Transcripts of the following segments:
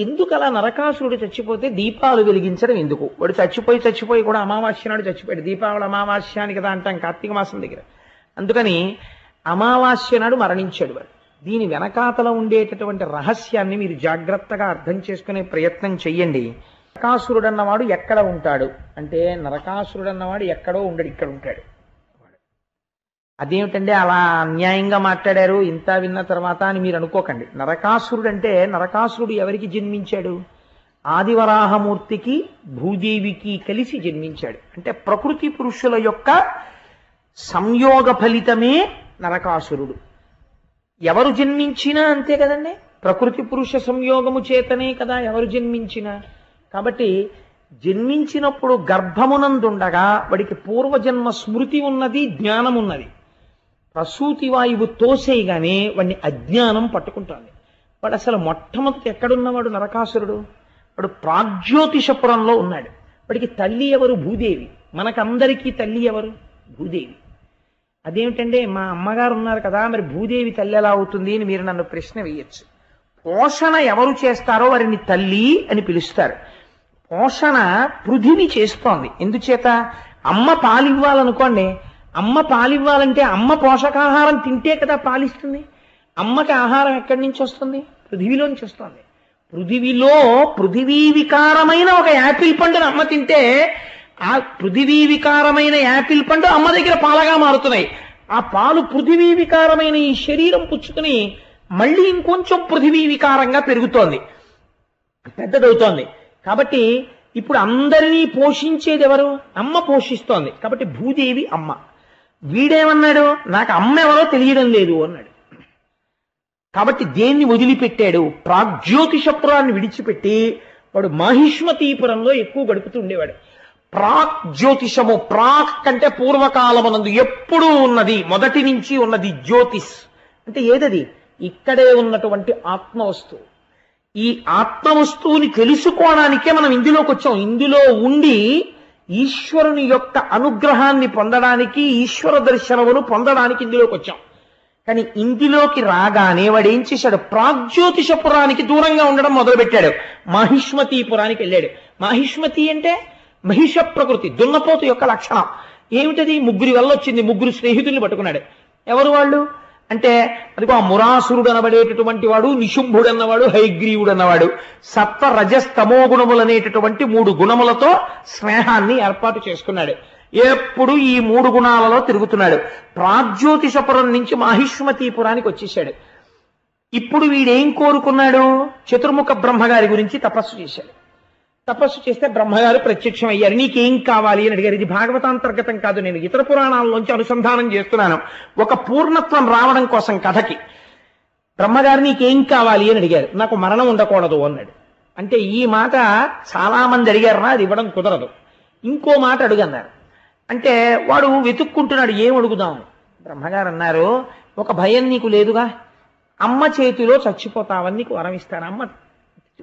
ఎందుకు అలా నరకాసురుడు చచ్చిపోతే దీపాలు వెలిగించడం ఎందుకు? వాడు చచ్చిపోయి కూడా అమావాస్య నాడు చచ్చిపోయాడు. దీపావళి అమావాస్య అని కదా అంటాం కార్తీక మాసం దగ్గర. అందుకని అమావాస్య నాడు మరణించాడు వాడు. దీని వెనకాతల ఉండేటటువంటి రహస్యాన్ని మీరు జాగ్రత్తగా అర్థం చేసుకునే ప్రయత్నం చెయ్యండి. నరకాసురుడు అన్నవాడు ఎక్కడ ఉంటాడు అంటే, నరకాసురుడు అన్నవాడు ఎక్కడో ఉండడు, ఇక్కడ ఉంటాడు. అదేమిటంటే అలా అన్యాయంగా మాట్లాడారు ఇంత విన్న తర్వాత అని మీరు అనుకోకండి. నరకాసురుడు అంటే, నరకాసురుడు ఎవరికి జన్మించాడు? ఆదివరాహమూర్తికి భూదేవికి కలిసి జన్మించాడు. అంటే ప్రకృతి పురుషుల యొక్క సంయోగ ఫలితమే నరకాసురుడు. ఎవరు జన్మించినా అంతే కదండి, ప్రకృతి పురుష సంయోగము చేతనే కదా ఎవరు జన్మించినా. కాబట్టి జన్మించినప్పుడు గర్భమునందుండగా వాడికి పూర్వజన్మ స్మృతి ఉన్నది, జ్ఞానం ఉన్నది. ప్రసూతి వాయువు తోసేయగానే వాడిని అజ్ఞానం పట్టుకుంటుంది. వాడు అసలు మొట్టమొదటి ఎక్కడున్నవాడు నరకాసురుడు? వాడు ప్రాగ్జ్యోతిషపురంలో ఉన్నాడు. వాడికి తల్లి ఎవరు? భూదేవి. మనకందరికీ తల్లి ఎవరు? భూదేవి. అదేమిటంటే మా అమ్మగారు ఉన్నారు కదా, మరి భూదేవి తల్లి ఎలా అవుతుంది అని మీరు నన్ను ప్రశ్న వేయచ్చు. పోషణ ఎవరు చేస్తారో వారిని తల్లి అని పిలుస్తారు. పోషణ పృథివీ చేస్తోంది. ఎందుచేత? అమ్మ పాలివ్వాలనుకోండి, అమ్మ పాలివ్వాలంటే అమ్మ పోషకాహారం తింటే కదా పాలిస్తుంది. అమ్మకి ఆహారం ఎక్కడి నుంచి వస్తుంది? పృథివీలోంచి వస్తుంది. పృథివీ వికారమైన ఒక యాపిల్ పండును అమ్మ తింటే ఆ పృథివీ వికారమైన యాపిల్ పండు అమ్మ దగ్గర పాలగా మారుతున్నాయి. ఆ పాలు పృథివీ వికారమైన ఈ శరీరం పుచ్చుకుని మళ్ళీ ఇంకొంచెం పృథివీ వికారంగా పెరుగుతోంది, పెద్దదవుతోంది. కాబట్టి ఇప్పుడు అందరినీ పోషించేది ఎవరు? అమ్మ పోషిస్తోంది. కాబట్టి భూదేవి అమ్మ. వీడేమన్నాడు? నాకు అమ్మ ఎవరో తెలియడం లేదు అన్నాడు. కాబట్టి దేన్ని వదిలిపెట్టాడు? ప్రాగ్జ్యోతిషపురాన్ని విడిచిపెట్టి వాడు మాహిష్మతీపురంలో ఎక్కువ గడుపుతూ ఉండేవాడు. ప్రాగ్జ్యోతిషము, ప్రాక్ అంటే పూర్వకాలమునందు ఎప్పుడూ ఉన్నది, మొదటి నుంచి ఉన్నది. జ్యోతిష్ అంటే ఏదది? ఇక్కడే ఉన్నటువంటి ఆత్మవస్తువు. ఈ ఆత్మవస్తువుని తెలుసుకోవడానికే మనం ఇందులోకి వచ్చాం. ఇందులో ఉండి ఈశ్వరుని యొక్క అనుగ్రహాన్ని పొందడానికి, ఈశ్వర దర్శనమును పొందడానికి ఇందులోకి వచ్చాం. కానీ ఇందులోకి రాగానే వాడు ఏం చేశాడు? ప్రాగ్జ్యోతిషపురానికి దూరంగా ఉండడం మొదలుపెట్టాడు. మాహిష్మతీపురానికి వెళ్ళాడు. మాహిష్మతి అంటే మహిష ప్రకృతి, దున్నపోతు యొక్క లక్షణం. ఏమిటది? ముగ్గురి వల్ల వచ్చింది. ముగ్గురు స్నేహితుల్ని పట్టుకున్నాడు. ఎవరు వాళ్ళు అంటే, అదిగో ఆ మురాసురుడు అనబడేటటువంటి వాడు, నిశుంభుడు అన్నవాడు, హైగ్రీవుడు అన్నవాడు, సత్వ రజస్తమో గుణములు అనేటటువంటి 3 గుణములతో స్నేహాన్ని ఏర్పాటు చేసుకున్నాడు. ఎప్పుడు ఈ 3 గుణాలలో తిరుగుతున్నాడు. ప్రాగ్జ్యోతిషపురం నుంచి మాహిష్మతీపురానికి వచ్చేసాడు. ఇప్పుడు వీడేం కోరుకున్నాడు? చతుర్ముఖ బ్రహ్మగారి గురించి తపస్సు చేశాడు. తపస్సు చేస్తే బ్రహ్మగారు ప్రత్యక్షం అయ్యారు. నీకేం కావాలి అని అడిగారు. ఇది భాగవతాంతర్గతం కాదు, నేను ఇతర పురాణాల్లోంచి అనుసంధానం చేస్తున్నాను ఒక పూర్ణత్వం రావడం కోసం కథకి. బ్రహ్మగారు నీకేం కావాలి అని అడిగారు. నాకు మరణం ఉండకూడదు అన్నాడు. అంటే ఈ మాట చాలా మంది అడిగారు, అది ఇవ్వడం కుదరదు, ఇంకో మాట అడుగన్నారు. అంటే వాడు వెతుక్కుంటున్నాడు ఏం అడుగుదాం. బ్రహ్మగారు అన్నారు, ఒక భయం నీకు లేదుగా, అమ్మ చేతిలో చచ్చిపోతావని నీకు వరం ఇస్తాను, అమ్మ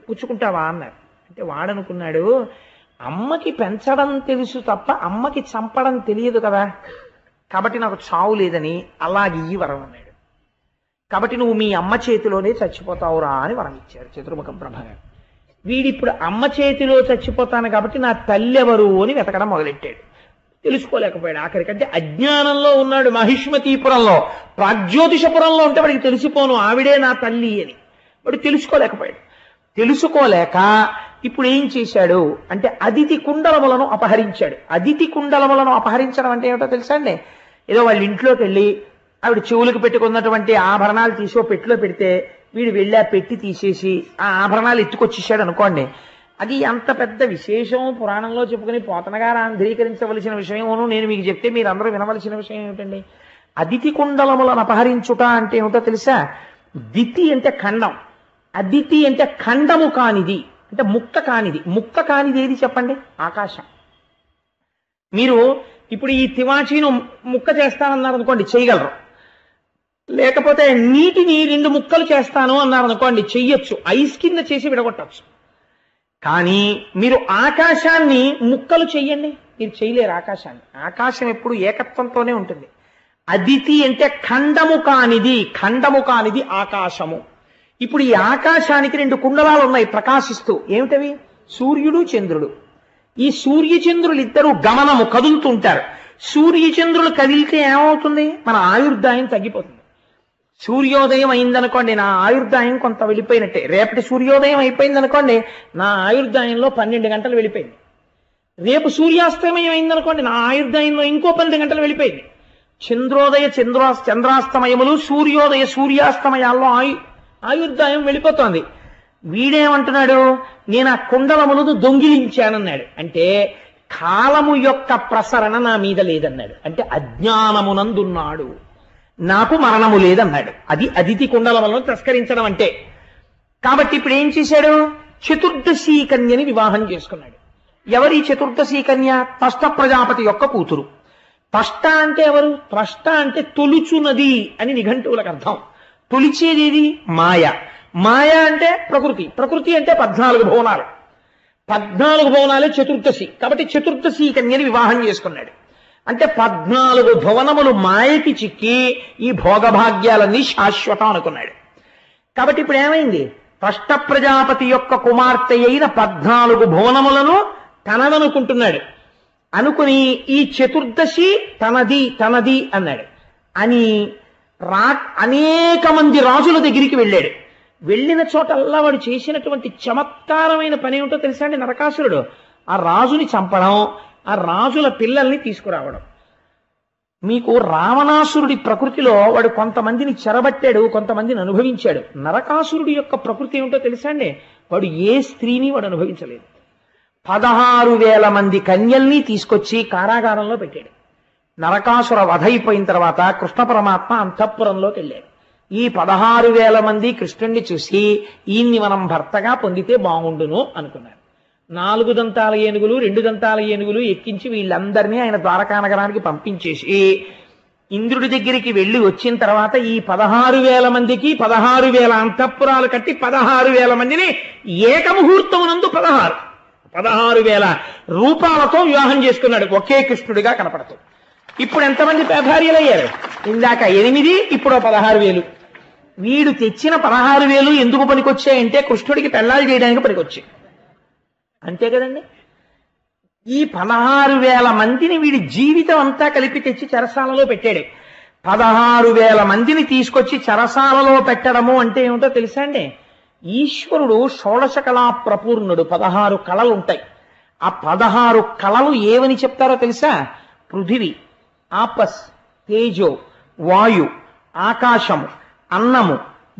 పుచ్చుకుంటావా అన్నారు. అంటే వాడనుకున్నాడు, అమ్మకి పెంచడం తెలుసు తప్ప అమ్మకి చంపడం తెలియదు కదా, కాబట్టి నాకు చావు లేదని అలాగే ఈ వరం అన్నాడు. కాబట్టి నువ్వు మీ అమ్మ చేతిలోనే చచ్చిపోతావురా అని వరం ఇచ్చారు చతుర్ముఖ బ్రహ్మగారు. వీడిప్పుడు అమ్మ చేతిలో చచ్చిపోతాను కాబట్టి నా తల్లి ఎవరు అని వెతకడం మొదలెట్టాడు. తెలుసుకోలేకపోయాడు. ఆఖరికంటే అజ్ఞానంలో ఉన్నాడు. మహిష్మతీపురంలో, ప్రాగ్జ్యోతిషపురంలో ఉంటే వాడికి తెలిసిపోను ఆవిడే నా తల్లి అని. వాడు తెలుసుకోలేకపోయాడు. తెలుసుకోలేక ఇప్పుడు ఏం చేశాడు అంటే అదితి కుండలములను అపహరించాడు. అదితి కుండలములను అపహరించడం అంటే ఏమిటో తెలుసా అండి? ఏదో వాళ్ళ ఇంట్లోకి వెళ్ళి ఆవిడ చెవులకు పెట్టుకున్నటువంటి ఆభరణాలు తీసి పెట్టిలో పెడితే వీడు వెళ్ళి ఆ పెట్టి తీసేసి ఆ ఆభరణాలు ఎత్తుకొచ్చేసాడు అనుకోండి. అది అంత పెద్ద విశేషం పురాణంలో చెప్పుకుని పోతనగారు ఆంధ్రీకరించవలసిన విషయమును నేను మీకు చెప్తే మీరందరూ వినవలసిన విషయం ఏమిటండి? అదితి కుండలములను అపహరించుట అంటే ఏమిటో తెలుసా? దితి అంటే ఖండం, అదితి అంటే ఖండము కానిది, అంటే ముక్క కానిది. ముక్క కానిది ఏది చెప్పండి? ఆకాశం. మీరు ఇప్పుడు ఈ తివాచీను ముక్క చేస్తానన్నారు అనుకోండి, చేయగలరు. లేకపోతే నీటిని 2 ముక్కలు చేస్తాను అన్నారు అనుకోండి, చెయ్యొచ్చు. ఐస్ కింద చేసి విడగొట్టచ్చు. కానీ మీరు ఆకాశాన్ని ముక్కలు చెయ్యండి, మీరు చేయలేరు ఆకాశాన్ని. ఆకాశం ఎప్పుడు ఏకత్వంతోనే ఉంటుంది. అదితి అంటే ఖండము కానిది, ఖండము కానిది ఆకాశము. ఇప్పుడు ఈ ఆకాశానికి రెండు కుండలాలు ఉన్నాయి ప్రకాశిస్తూ. ఏమిటవి? సూర్యుడు చంద్రుడు. ఈ సూర్యచంద్రులు ఇద్దరు గమనము కదులుతుంటారు. సూర్యచంద్రులు కదిలితే ఏమవుతుంది? మన ఆయుర్దాయం తగ్గిపోతుంది. సూర్యోదయం అయిందనుకోండి, నా ఆయుర్దాయం కొంత వెళ్ళిపోయినట్టే. రేపటి సూర్యోదయం అయిపోయిందనుకోండి, నా ఆయుర్దాయంలో 12 గంటలు వెళ్ళిపోయింది. రేపు సూర్యాస్తమయం అయిందనుకోండి, నా ఆయుర్దాయంలో ఇంకో 12 గంటలు వెళ్ళిపోయింది. చంద్రోదయ చంద్రాస్తమయములు, సూర్యోదయ సూర్యాస్తమయాల్లో ఆయుర్దాయం వెళ్ళిపోతోంది. వీడేమంటున్నాడు? నేను ఆ కుండలములను దొంగిలించానన్నాడు. అంటే కాలము యొక్క ప్రసరణ నా మీద లేదన్నాడు. అంటే అజ్ఞానమునందున్నాడు, నాకు మరణము లేదన్నాడు. అది అదితి కుండలములను తస్కరించడం అంటే. కాబట్టి ఇప్పుడు ఏం చేశాడు? చతుర్దశీ కన్యని వివాహం చేసుకున్నాడు. ఎవరి చతుర్దశీ కన్య? త్వష్ట ప్రజాపతి యొక్క కూతురు. త్వష్ట అంటే ఎవరు? త్వష్ట అంటే తొలుచున్నది అని నిఘంటువులకు అర్థం. తొలిచేది ఏది? మాయ. మాయ అంటే ప్రకృతి. ప్రకృతి అంటే 14 భువనాలు. 14 భువనాలే చతుర్దశి. కాబట్టి చతుర్దశీ కన్యని వివాహం చేసుకున్నాడు. అంటే 14 భువనములు మాయకి చిక్కి ఈ భోగభాగ్యాలన్నీ శాశ్వతం అనుకున్నాడు. కాబట్టి ఇప్పుడు ఏమైంది? త్వష్ట ప్రజాపతి యొక్క కుమార్తె అయిన 14 భువనములను తనదనుకుంటున్నాడు. అనుకుని ఈ చతుర్దశి తనది తనది అన్నాడు. అని అనేక మంది రాజుల దగ్గరికి వెళ్ళాడు. వెళ్ళిన చోటల్లా వాడు చేసినటువంటి చమత్కారమైన పని ఏమిటో తెలుసా అండి? నరకాసురుడు ఆ రాజుని చంపడం, ఆ రాజుల పిల్లల్ని తీసుకురావడం. మీకు రావణాసురుడి ప్రకృతిలో వాడు కొంతమందిని చెరబట్టాడు, కొంతమందిని అనుభవించాడు. నరకాసురుడి యొక్క ప్రకృతి ఏమిటో తెలుసా అండి? వాడు ఏ స్త్రీని వాడు అనుభవించలేదు. 16,000 మంది కన్యల్ని తీసుకొచ్చి కారాగారంలో పెట్టాడు. నరకాసుర వధ అయిపోయిన తర్వాత కృష్ణ పరమాత్మ అంతఃపురంలోకి వెళ్ళాడు. ఈ 16,000 మంది కృష్ణుణ్ణి చూసి ఈయన్ని మనం భర్తగా పొందితే బాగుండును అనుకున్నారు. 4 దంతాల ఏనుగులు 2 దంతాల ఏనుగులు ఎక్కించి వీళ్ళందరినీ ఆయన ద్వారకా నగరానికి పంపించేసి ఇంద్రుడి దగ్గరికి వెళ్ళి వచ్చిన తర్వాత ఈ 16,000 మందికి 16,000 అంతఃపురాలు కట్టి 16,000 మందిని ఏకముహూర్తమునందు 16,000 రూపాలతో వివాహం చేసుకున్నాడు. ఒకే కృష్ణుడిగా కనపడుతూ. ఇప్పుడు ఎంతమంది భార్యలయ్యారు? ఇందాక 8, ఇప్పుడు 16,000. వీడు తెచ్చిన 16,000 ఎందుకు పనికొచ్చాయంటే కృష్ణుడికి పెళ్లాలు చేయడానికి పనికొచ్చాయి. అంతే కదండి. ఈ 16,000 మందిని వీడి జీవితం అంతా కలిపి తెచ్చి చెరసాలలో పెట్టాడు. 16,000 మందిని తీసుకొచ్చి చెరసాలలో పెట్టడము అంటే ఏమిటో తెలుసా అండి? ఈశ్వరుడు షోడశ కళా ప్రపూర్ణుడు. 16 కళలు ఉంటాయి. ఆ 16 కళలు ఏవని చెప్తారో తెలుసా? పృథివి, ఆపస్, తేజో, వాయు, ఆకాశము, అన్నము,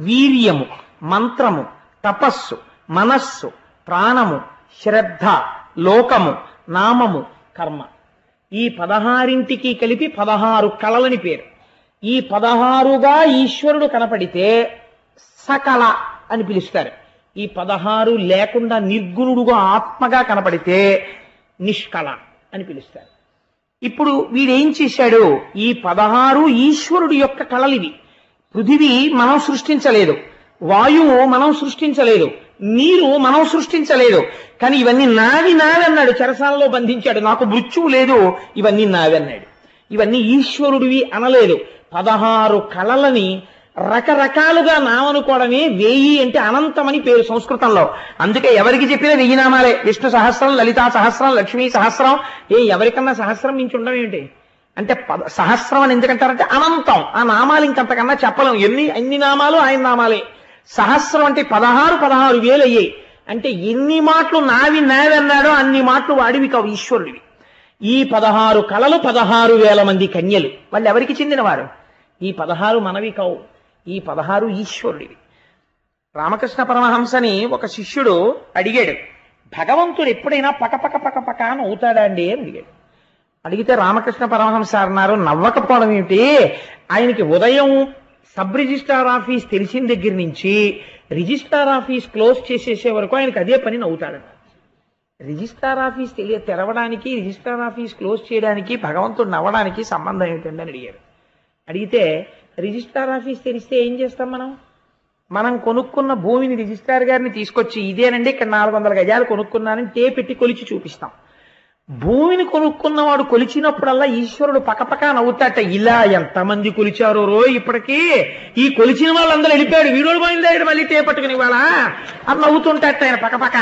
వీర్యము, మంత్రము, తపస్సు, మనస్సు, ప్రాణము, శ్రద్ధ, లోకము, నామము, కర్మ. ఈ 16ంటికి కలిపి 16 కళలని పేరు. ఈ 16గా ఈశ్వరుడు కనపడితే సకల అని పిలుస్తారు. ఈ 16 లేకుండా నిర్గుణుడుగా ఆత్మగా కనపడితే నిష్కళ అని పిలుస్తారు. ఇప్పుడు వీడేం చేశాడు? ఈ 16 ఈశ్వరుడు యొక్క కళలివి. పృథివీ మనం సృష్టించలేదు, వాయువు మనం సృష్టించలేదు, నీరు మనం సృష్టించలేదు. కానీ ఇవన్నీ నావి నావి అన్నాడు. చెరసాలలో బంధించాడు. నాకు మృత్యువు లేదు, ఇవన్నీ నావి అన్నాడు. ఇవన్నీ ఈశ్వరుడివి అనలేదు. 16 కళలని రకరకాలుగా నామనుకోవడమే 1000 అంటే అనంతమని పేరు సంస్కృతంలో. అందుకే ఎవరికి చెప్పినా 1000 నామాలే. విష్ణు సహస్రం, లలితా సహస్రం, లక్ష్మీ సహస్రం. ఎవరికన్నా సహస్రం మించి ఉండడం ఏంటి అంటే సహస్రం అని ఎందుకంటారంటే అనంతం. ఆ నామాలు ఇంకంతకన్నా చెప్పలేం. ఎన్ని నామాలు ఆయన నామాలే. సహస్రం అంటే 16,000 అయ్యాయి. అంటే ఎన్ని మాటలు నావి అన్నాడో అన్ని మాటలు వాడివి కావు, ఈశ్వరుడివి. ఈ 16 కళలు 16,000 మంది కన్యలు. వాళ్ళు ఎవరికి చెందినవారు? ఈ 16 మనవి కావు, ఈ 16 ఈశ్వరుడివి. రామకృష్ణ పరమహంసని ఒక శిష్యుడు అడిగాడు, భగవంతుడు ఎప్పుడైనా పకపక పకపక అని అవుతాడా అండి అని అడిగాడు. అడిగితే రామకృష్ణ పరమహంస అన్నారు, నవ్వకపోవడం ఏమిటి? ఆయనకి ఉదయం సబ్ రిజిస్ట్రార్ ఆఫీస్ తెలిసిన దగ్గర నుంచి రిజిస్ట్రార్ ఆఫీస్ క్లోజ్ చేసేసే వరకు ఆయనకి అదే పని నవ్వుతాడట. రిజిస్ట్రార్ ఆఫీస్ తెరవడానికి, రిజిస్ట్రార్ ఆఫీస్ క్లోజ్ చేయడానికి భగవంతుడు నవ్వడానికి సంబంధం ఏమిటండి అని అడిగారు. అడిగితే రిజిస్ట్రార్ ఆఫీస్ తెరిస్తే ఏం చేస్తాం మనం కొనుక్కున్న భూమిని రిజిస్ట్రార్ గారిని తీసుకొచ్చి ఇదేనండి ఇక్కడ 400 గజాలు కొనుక్కున్నానని పెట్టి కొలిచి చూపిస్తాం. భూమిని కొనుక్కున్నవాడు కొలిచినప్పుడల్లా ఈశ్వరుడు పకపక నవ్వుతాట. ఇలా ఎంతమంది కొలిచారో రో ఇప్పటికీ, ఈ కొలిచిన వాళ్ళందరూ వెళ్ళిపోయాడు, వీరోడు పోయిందాడు మళ్ళీ పట్టుకుని వాళ్ళ అని నవ్వుతుంటాట ఆయన పకపక.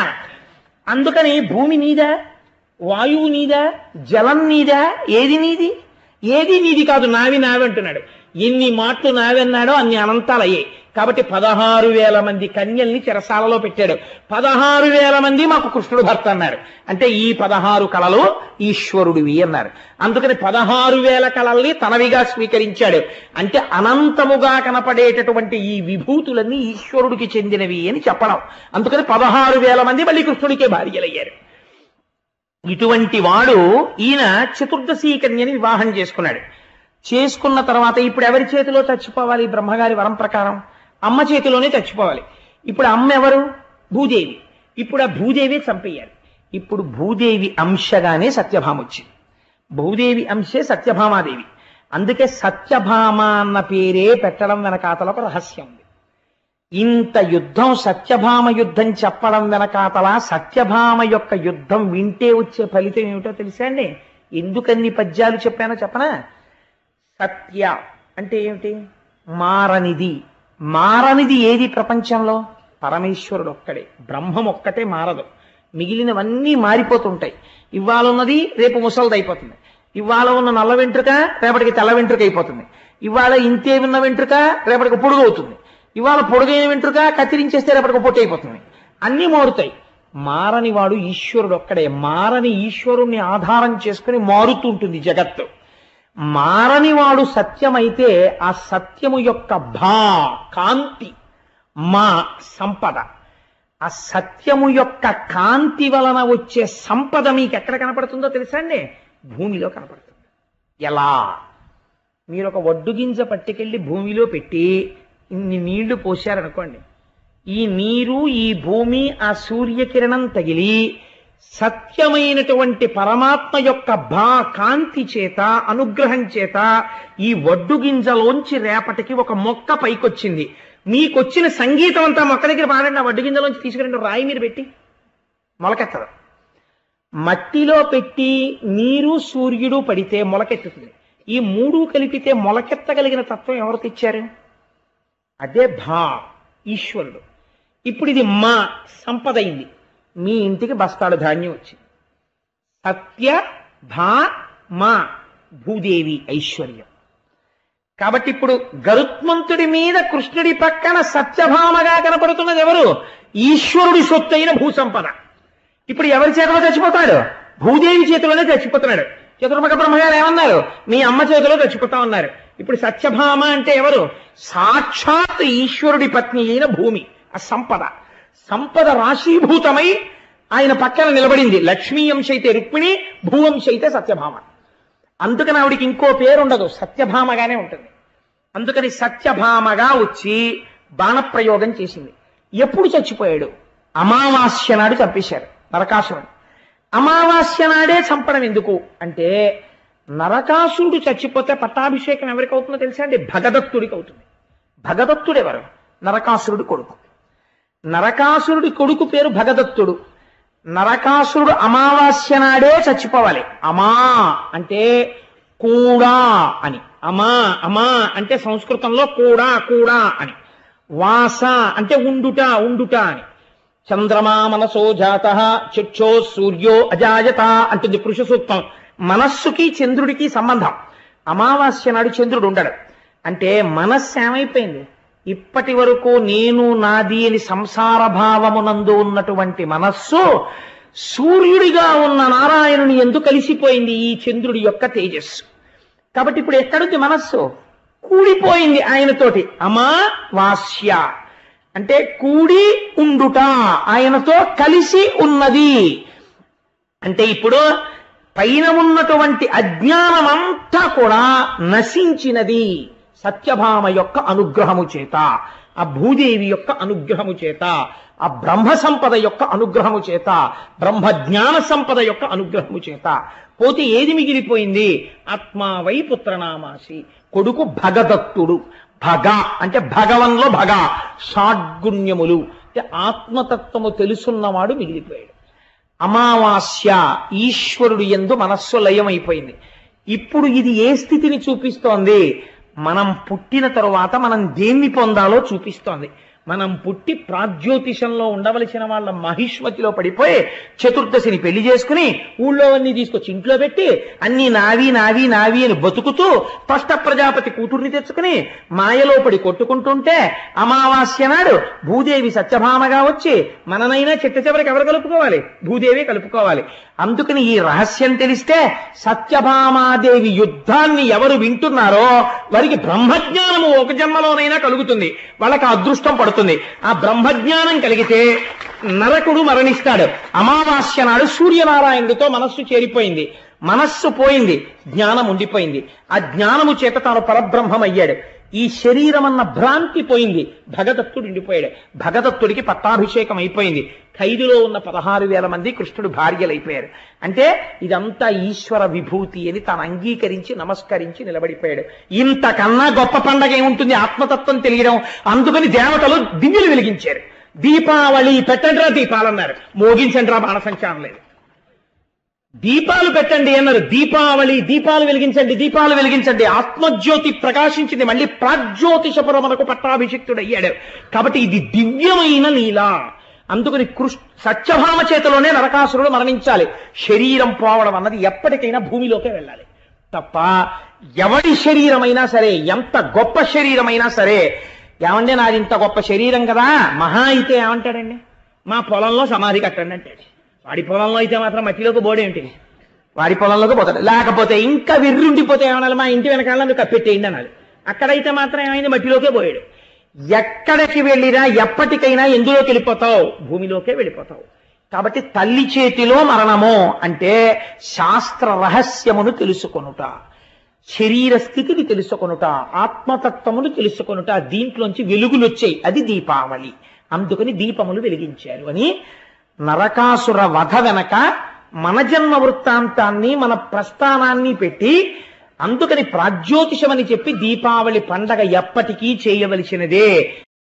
అందుకని భూమి నీదా, వాయువు నీదా, జలం నీదా, ఏది నీది? ఏది నీది కాదు, నావి నావి అంటున్నాడు. ఎన్ని మాటలు నావన్నాడో అన్ని అనంతాలు అయ్యాయి. కాబట్టి 16,000 మంది కన్యల్ని చెరసాలలో పెట్టాడు. 16,000 మంది మాకు కృష్ణుడు భర్త అన్నారు. అంటే ఈ 16 కళలు ఈశ్వరుడివి అన్నారు. అందుకని 16,000 కళల్ని తనవిగా స్వీకరించాడు. అంటే అనంతముగా కనపడేటటువంటి ఈ విభూతులన్నీ ఈశ్వరుడికి చెందినవి అని చెప్పడం. అందుకని 16,000 మంది మళ్ళీ కృష్ణుడికే భార్యలయ్యారు. ఇటువంటి వాడు ఈయన చతుర్దశీ కన్యని వివాహం చేసుకున్నాడు. చేసుకున్న తర్వాత ఇప్పుడు ఎవరి చేతిలో చచ్చిపోవాలి? బ్రహ్మగారి వరం ప్రకారం అమ్మ చేతిలోనే చచ్చిపోవాలి. ఇప్పుడు అమ్మ ఎవరు? భూదేవి. ఇప్పుడు ఆ భూదేవి చంపేయాలి. ఇప్పుడు భూదేవి అంశగానే సత్యభామ వచ్చింది. భూదేవి అంశే సత్యభామాదేవి. అందుకే సత్యభామ అన్న పేరే పెట్టడం వెనకాతల ఒక రహస్యం ఉంది. ఇంత యుద్ధం, సత్యభామ యుద్ధం చెప్పడం వెనకాతల సత్యభామ యొక్క యుద్ధం వింటే వచ్చే ఫలితం ఏమిటో తెలుసా అండి? ఎందుకన్ని పద్యాలు చెప్పానో చెప్పనా? సత్య అంటే ఏమిటి? మారనిది. మారనిది ఏది ప్రపంచంలో? పరమేశ్వరుడు ఒక్కడే, బ్రహ్మం ఒక్కటే మారదు. మిగిలినవన్నీ మారిపోతుంటాయి. ఇవాళ ఉన్నది రేపు ముసలిదైపోతుంది. ఇవాళ ఉన్న నల్ల వెంట్రుక రేపటికి తెల్ల వెంట్రుక అయిపోతుంది. ఇవాళ ఇంతే ఉన్న వెంట్రుక రేపటికి పొడుగు అవుతుంది. ఇవాళ పొడుగైన వెంట్రుక కత్తిరించేస్తే రేపటికి పొట్టి అయిపోతుంది. అన్నీ మారుతాయి. మారని వాడు ఈశ్వరుడు ఒక్కడే. మారని ఈశ్వరుణ్ణి ఆధారం చేసుకుని మారుతుంటుంది జగత్తు. మారని వాడు సత్యమైతే ఆ సత్యము యొక్క కాంతి, మా సంపద. ఆ సత్యము యొక్క కాంతి వలన వచ్చే సంపద మీకు ఎక్కడ కనపడుతుందో తెలుసా అండి? భూమిలో కనపడుతుంది. ఎలా? మీరు ఒక వడ్డు గింజ పట్టుకెళ్ళి భూమిలో పెట్టి ఇన్ని నీళ్లు పోశారనుకోండి, ఈ నీరు, ఈ భూమి, ఆ సూర్యకిరణం తగిలి సత్యమైనటువంటి పరమాత్మ యొక్క కాంతి చేత, అనుగ్రహం చేత ఈ వడ్డు గింజలోంచి రేపటికి ఒక మొక్క పైకొచ్చింది. మీకొచ్చిన సంగీతం అంతా మొక్క దగ్గర పాడండి. ఆ వడ్డు గింజలోంచి తీసుకురండి, రాయి మీరు పెట్టి మొలకెత్తదు. మట్టిలో పెట్టి నీరు, సూర్యుడు పడితే మొలకెత్తుతుంది. ఈ మూడు కలిపితే మొలకెత్తగలిగిన తత్వం ఎవరు తెచ్చారు? అదే ఈశ్వరుడు. ఇప్పుడు ఇది మా సంపద అయింది. మీ ఇంటికి బస్తాడు ధాన్యం వచ్చింది. సత్య మా భూదేవి ఐశ్వర్యం. కాబట్టి ఇప్పుడు గరుత్మంతుడి మీద కృష్ణుడి పక్కన సత్యభామగా కనపడుతున్నది ఎవరు? ఈశ్వరుడి సొత్తు అయిన భూసంపద. ఇప్పుడు ఎవరి చేతిలో చచ్చిపోతున్నాడు? భూదేవి చేతిలోనే చచ్చిపోతున్నాడు. చతుర్ముఖ బ్రహ్మగారు ఏమన్నారు? మీ అమ్మ చేతిలో చచ్చిపోతా ఉన్నారు. ఇప్పుడు సత్యభామ అంటే ఎవరు? సాక్షాత్ ఈశ్వరుడి పత్ని అయిన భూమి. ఆ సంపద, సంపద రాశీభూతమై ఆయన పక్కన నిలబడింది. లక్ష్మీ అంశ అయితే రుక్మిణి, భూవంశ అయితే సత్యభామ. అందుకని ఆవిడికి ఇంకో పేరు ఉండదు, సత్యభామగానే ఉంటుంది. అందుకని సత్యభామగా వచ్చి బాణప్రయోగం చేసింది. ఎప్పుడు చచ్చిపోయాడు? అమావాస్య నాడు చంపేశారు నరకాసురుడు. అమావాస్య నాడే చంపడం ఎందుకు అంటే, నరకాసురుడు చచ్చిపోతే పట్టాభిషేకం ఎవరికి అవుతుందో తెలుసా అండి? భగదత్తుడికి అవుతుంది. భగదత్తుడు ఎవరు? నరకాసురుడి కొడుకు. నరకాసురుడి కొడుకు పేరు భగదత్తుడు. నరకాసురుడు అమావాస్య నాడే చచ్చిపోవాలి. అమా అంటే కూడా అని. అమా అంటే సంస్కృతంలో కూడా కూడా అని. వాస అంటే ఉండుట ఉండుట అని. చంద్రమా మనసో జాత చక్షో సూర్యో అజాయత అంటుంది పురుష సూక్తం. మనస్సుకి చంద్రుడికి సంబంధం. అమావాస్య నాడు చంద్రుడు ఉండడు. అంటే మనస్సు ఏమైపోయింది? ఇప్పటి వరకు నేను నాది అని సంసార భావమునందు ఉన్నటువంటి మనస్సు సూర్యుడిగా ఉన్న నారాయణుని ఎందుకు కలిసిపోయింది? ఈ చంద్రుడి యొక్క తేజస్సు. కాబట్టి ఇప్పుడు ఎక్కడుంది మనస్సు? కూడిపోయింది ఆయనతోటి. అమావాస్య అంటే కూడి ఉండుట, ఆయనతో కలిసి ఉన్నది. అంటే ఇప్పుడు పైన ఉన్నటువంటి అజ్ఞానమంతా కూడా నశించినది సత్యభామ యొక్క అనుగ్రహము చేత, ఆ భూదేవి యొక్క అనుగ్రహము చేత, ఆ బ్రహ్మ సంపద యొక్క అనుగ్రహము చేత, బ్రహ్మ జ్ఞాన సంపద యొక్క అనుగ్రహము చేత. పోతే ఏది మిగిలిపోయింది? ఆత్మావై పుత్రనామాసి, కొడుకు భగదత్తుడు. భగ అంటే భగవన్లో భగ, షాడ్గుణ్యములు అంటే ఆత్మతత్వము తెలుసున్నవాడు మిగిలిపోయాడు. అమావాస్య ఈశ్వరుడు యందు మనస్సు లయమైపోయింది. ఇప్పుడు ఇది ఏ స్థితిని చూపిస్తోంది? మనం పుట్టిన తరువాత మనం దేన్ని పొందాలో చూపిస్తోంది. మనం పుట్టి ప్రాగ్జ్యోతిషంలో ఉండవలసిన వాళ్ళ మహిష్మతిలో పడిపోయి చతుర్దశిని పెళ్లి చేసుకుని ఊళ్ళో అన్ని తీసుకొచ్చి ఇంట్లో పెట్టి అన్ని నావి నావి నావి అని బతుకుతూ త్వష్ట ప్రజాపతి కూతుర్ని తెచ్చుకుని మాయలో పడి కొట్టుకుంటుంటే అమావాస్య నాడు భూదేవి సత్యభామగా వచ్చి మననైనా చిట్ట చివరికి ఎవరు కలుపుకోవాలి? భూదేవి కలుపుకోవాలి. అందుకని ఈ రహస్యం తెలిస్తే సత్యభామాదేవి యుద్ధాన్ని ఎవరు వింటున్నారో వారికి బ్రహ్మజ్ఞానము ఒక జన్మలోనైనా కలుగుతుంది, వాళ్ళకి అదృష్టం పడుతుంది. ఆ బ్రహ్మజ్ఞానం కలిగితే నరకుడు మరణిస్తాడు. అమావాస్య నాడు సూర్యనారాయణుడితో మనస్సు చేరిపోయింది, మనస్సు పోయింది, జ్ఞానం ఉండిపోయింది. ఆ జ్ఞానము చేత తాను పరబ్రహ్మమయ్యాడు. ఈ శరీరం అన్న భ్రాంతి పోయింది, భగదత్తుడు ఉండిపోయాడు. భగదత్తుడికి పట్టాభిషేకం అయిపోయింది. ఖైదులో ఉన్న 16,000 మంది కృష్ణుడు భార్యలైపోయారు. అంటే ఇదంతా ఈశ్వర విభూతి అని తాను అంగీకరించి నమస్కరించి నిలబడిపోయాడు. ఇంతకన్నా గొప్ప పండగ ఏముంటుంది? ఆత్మతత్వం తెలియడం. అందుకని దేవతలు దివ్యలు వెలిగించారు. దీపావళి పెట్టండిరా దీపాలన్నారు, మోగించండిరా బాణసంచారం లేదు. దీపాలు పెట్టండి అన్నారు, దీపావళి దీపాలు వెలిగించండి, దీపాలు వెలిగించండి. ఆత్మజ్యోతి ప్రకాశించింది. మళ్ళీ ప్రాగ్జ్యోతిషపురం మనకు పట్టాభిషిక్తుడు అయ్యాడు. కాబట్టి ఇది దివ్యమైన లీల. అందుకని సత్యభామ చేతిలోనే నరకాసురుడు మరణించాలి. శరీరం పోవడం అన్నది ఎప్పటికైనా భూమిలోకే వెళ్ళాలి తప్ప ఎవడి శరీరమైనా సరే, ఎంత గొప్ప శరీరమైనా సరే, ఏమంటే నాది ఇంత గొప్ప శరీరం కదా, మహా అయితే ఏమంటాడండి? మా పొలంలో సమాధి కట్టండి అంటాడు. వాడి పొలంలో అయితే మాత్రం మట్టిలోకి బోడేంటి, వాడి పొలంలోకి పోతాడు. లేకపోతే ఇంకా విర్రుండిపోతే ఏమనాలి? మా ఇంటి వెనకాల నువ్వు కప్పెట్టేయండి అనాలి. అక్కడైతే మాత్రం ఏమైంది? మట్టిలోకే పోయాడు. ఎక్కడికి వెళ్ళినా ఎప్పటికైనా ఎందులోకి వెళ్ళిపోతావు? భూమిలోకే వెళ్ళిపోతావు. కాబట్టి తల్లి చేతిలో మరణము అంటే శాస్త్ర రహస్యమును తెలుసుకొనుట, శరీర స్థితిని తెలుసుకొనుట, ఆత్మతత్వమును తెలుసుకొనుట, దీంట్లోంచి వెలుగులు వచ్చాయి. అది దీపావళి. అందుకని దీపములు వెలిగించారు అని నరకాసుర వధ వెనక మన జన్మ వృత్తాంతాన్ని, మన ప్రస్థానాన్ని పెట్టి, అందుకని ప్రాగ్జ్యోతిషమని చెప్పి దీపావళి పండగ ఎప్పటికీ చేయవలసినదే.